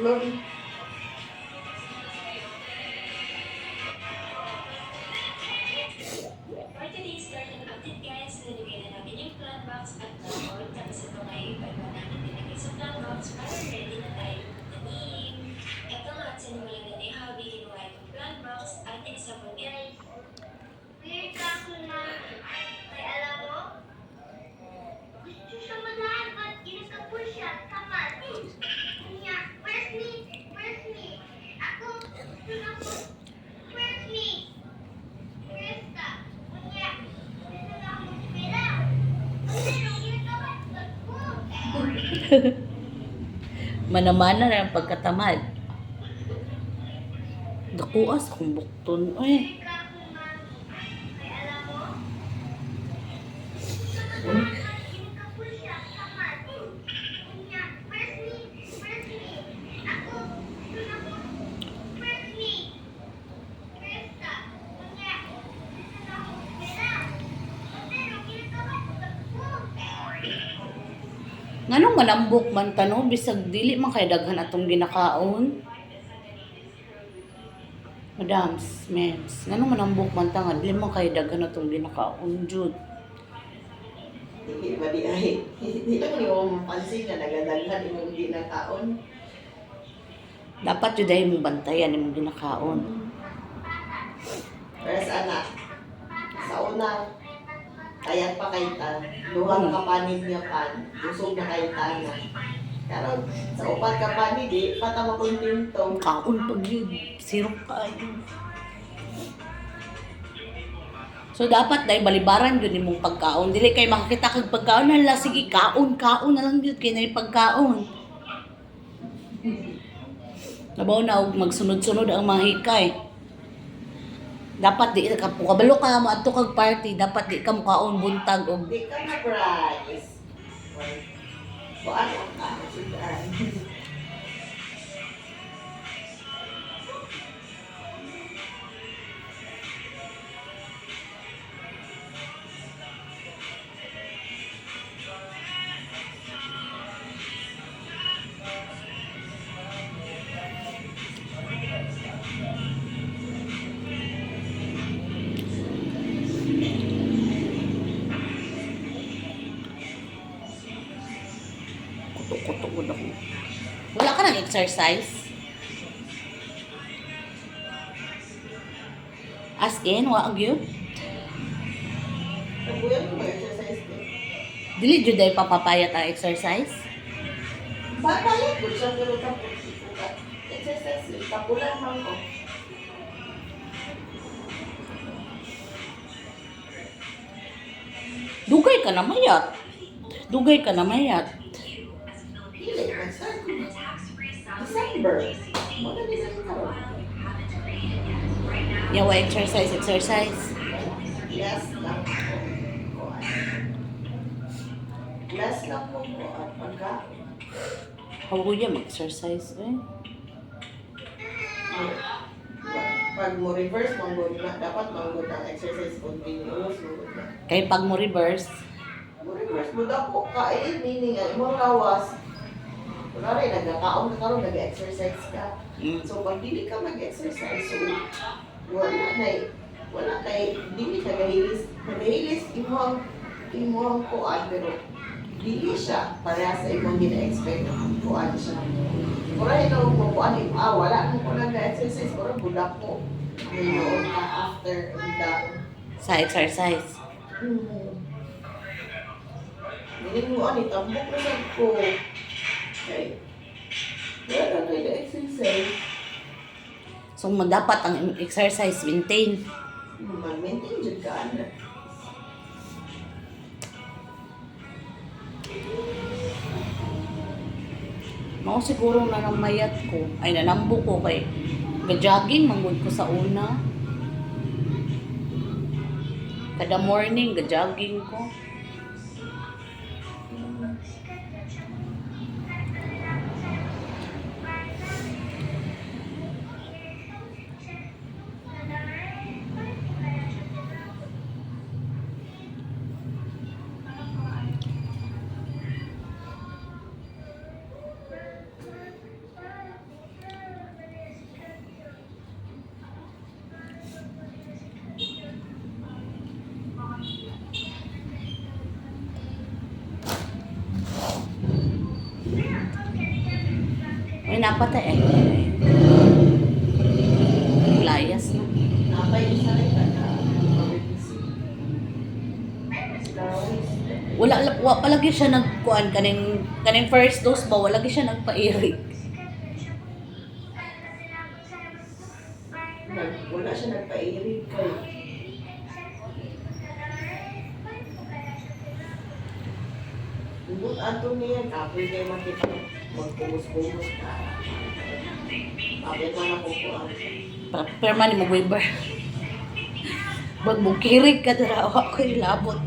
Lord, For today's starting content guys, nilagay na namin yung plant box at cardboard. Tapos ito nga yung iba namin nilagay sa plant box para ready na tayo magtanim. Ito nga at sinimulan na ni Hobby, kinuha itong plant box at inisabon guys. Weird ka ako na. Ay, alam mo? Gusto siya madahan at inisabon siya. Tama. Kanya, where's me? Where's me? Ako, gusto na ko. Where's me? Where's ka? Kanya, gusto na ako pera. Pero, ginagawa ko. Manamana na ang pagkatamad. Dakuas kung bukton. Uy. Nganong manambok man tano bisag dili man kay daghan atong ginakaon. Madams, mens. Nganong manambok man ta nga dili man kay daghan atong ginakaon jud. hindi ba di ay, hindi lang niyo mapansin na nagadaghan imong ginakaon. Dapat jud ay mong bantayan imong ginakaon. Pero sa anak, sa una, kayat pa kay ta, duhang kapanid niya pan, busog na kay ta na. Karon sa upat ka panid, di pata makontento. Kaon pag yun. Sirok kayo. So dapat dahil balibaran yun imong pagkaon. Dili kay makakita kag pagkaon hala sige kaon na lang yun kay na pagkaon. Nabaw na og magsunod-sunod ang mga hikay. Dapat di ka kabalo ka maadto kag party, dapat di ka mukaon buntag og Di ka na prize. Kuan ang ka, sudan. kuto-kuto gud ako. Wala ka nang exercise? As in, wa gyud. Nabuyan mo exercise din. Dili jud ay papapayat ang exercise. Bakit ko siya pero tapos exercise din. Tapulan man ko. Dugay ka na mayat. Dugay ka na mayat. Pili, mag-start ko. December. Muna December. Yawa exercise. Less lang po. Less lang po ko at pagkain. Hawo ya mag-exercise eh. Pag mo reverse, manggod na. Dapat manggod ang exercise continuous. Manggod na. Kay pag mo reverse, Mo reverse, mo dako kain, meaning ang imong lawas. Kunwari, nagkakaon ka karon nag-exercise ka. So, pag dili ka mag-exercise, so, wala na, dili nagahilis imong kuan, pero dili siya pareha sa imong gina-expect na kuan siya. Kura ito mo kuan, wala mo ko nag-exercise, kura budak ko. Ngayon ka after the sa exercise. Hindi mo ani, tambok na lang ko. Okay. Wala na kayo exercise. So dapat ang exercise maintain. Mag-maintain dyan ka, ano. Mao siguro na nang mayat ko. Ay nanambo ko kay ga-jogging manggod ko sa una. Kada morning ga-jogging ko. napatay eh. Layas na. Napay isa rin ka na emergency. Steroids. Wala palagi siya nagkuan kaning first dose ba wala siya nagpairig. Wala siya nagpairig kay Bukod ato niya, kapoy kayo makita magpumus-pumus ka. Kapit man ako po ang Perma ni mo waiver. Bag mo kirig ka dira ako ilabot.